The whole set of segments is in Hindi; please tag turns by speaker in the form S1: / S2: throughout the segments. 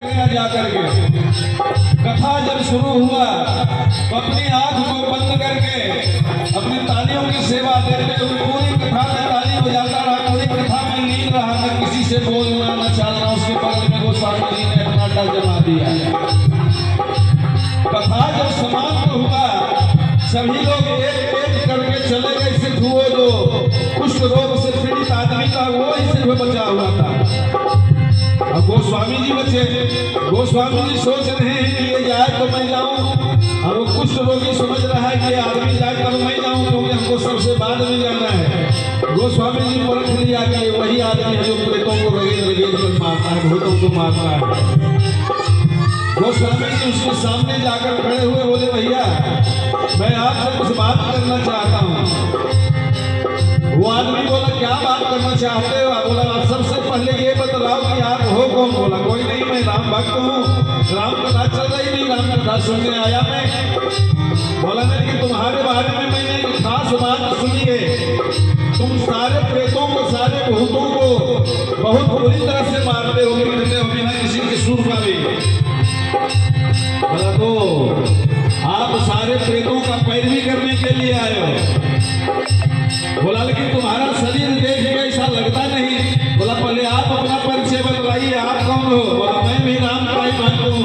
S1: जाकर के कथा जब शुरू हुआ तो अपनी आंख को बंद करके अपनी तालियों की सेवा देते हुए पूरी कथा में ताली बजाता रहा। पूरी कथा में लीन रहा, मैं किसी से बोलना न चालना। उसके बगल में गोस्वामी जी ने अपना डर जमा दिया। कथा जब समाप्त हुआ सभी लोग एक एक करके चले गए। सिर्फ वो जो कुष्ठ रोग से पीड़ित आदमी था वो ही सिर्फ बचा हुआ था। अब गोस्वामी जी बचे। गोस्वामी जी सोच रहे हैं कि ये जाए तो मैं जाऊं, और वो कुष्ठ रोगी समझ रहा है कि आदमी जाए तब मैं जाऊं, क्योंकि हमको सबसे बाद में जाना है। गोस्वामी जी परख लिया कि वही आदमी है जो प्रेतों को रगेड़ कर मारता है, भूतों को मारता है। गोस्वामी जी उसके सामने जाकर खड़े हुए, बोले भैया मैं आपसे कुछ बात करना चाहता हूँ। वो आदमी बोला क्या बात करना चाहते हो? बोला आप सबसे पहले ये बतलाओ कि आप हो कौन? बोला कोई नहीं, मैं राम भक्त हूँ, राम कथा चल रही थी, राम कथा सुनने आया मैं। बोला नहीं कि तुम्हारे बारे में मैंने एक खास बात सुनी है, तुम सारे प्रेतों को सारे भूतों को बहुत बुरी तरह से मारते हो, पीटते हो बिना किसी के सुर का भी। बोला तो आप सारे प्रेतों का पैरवी करने के लिए आए हो? बोला लेकिन तुम्हारा शरीर देख के ऐसा लगता नहीं। बोला पहले आप अपना परिचय बताइए, आप कौन हो? बोला मैं भी राम का ही भक्त हूँ,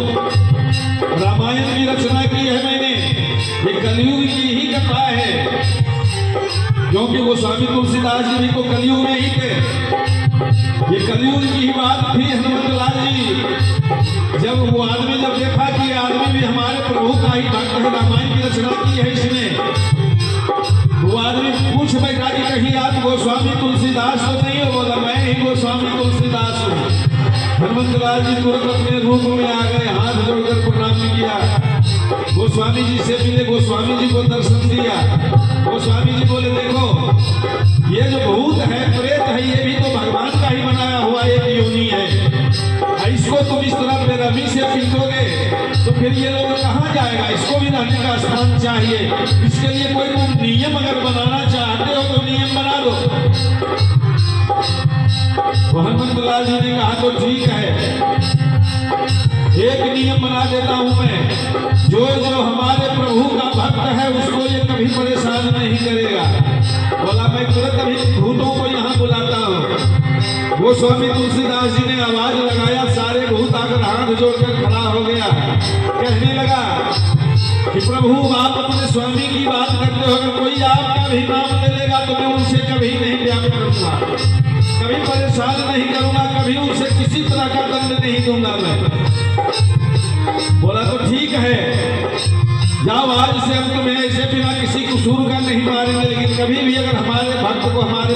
S1: रामायण की रचना की है मैंने, ये कलयुग की ही कथा है, क्योंकि वो स्वामी तुलसीदास जी भी तो कलयुग में ही थे। ये कलयुग की ही बात थी। हनुमत लाल जी जब वो आदमी जब देखा कि आदमी भी हमारे प्रभु का ही भक्त है, रामायण की रचना की है इसने, वो आदमी पूछ बैठा कि कहीं आप गोस्वामी तुलसीदास तो नहीं हो? बोला मैं ही गोस्वामी तुलसीदास हूँ। हनुमत लाल जी तुरंत अपने रूप में आ गए, हाथ जोड़कर प्रणाम किया, गोस्वामी जी से मिले, गोस्वामी जी को दर्शन दिया। गोस्वामी जी बोले देखो ये जो भूत है प्रेत है ये भी तो भगवान का ही बनाया हुआ एक योनि है, इसको तुम इस तरह बेरहमी से पीटोगे तो फिर ये लोग कहाँ जाएगा? इसको भी रहने का स्थान चाहिए। इसके लिए कोई तुम नियम अगर बनाना चाहते हो तो नियम बना दो। हनुमत लाल जी ने कहा तो ठीक है, एक नियम बना देता हूं मैं, जो जो हमारे प्रभु का भक्त है उसको ये कभी परेशान नहीं करेगा। बोला मैं तुरंत अभी भूतों को यहाँ बुलाता हूँ। वो स्वामी तुलसीदास जी ने आवाज लगाया, सारे भूत आकर हाथ जोड़कर खड़ा हो गया, कहने लगा कि प्रभु आप अपने स्वामी की बात करते हो, अगर कोई आपका भी नाम ले लेगा तो मैं उनसे कभी नहीं प्यार करूंगा, कभी परेशान नहीं करूंगा, कभी उनसे किसी तरह का दंड नहीं दूंगा मैं। बोला तो ठीक है, जाओ आज से हम तुम्हें ऐसे बिना किसी कसूर का नहीं मारेंगे, लेकिन कभी भी अगर हमारे भक्त को हमारे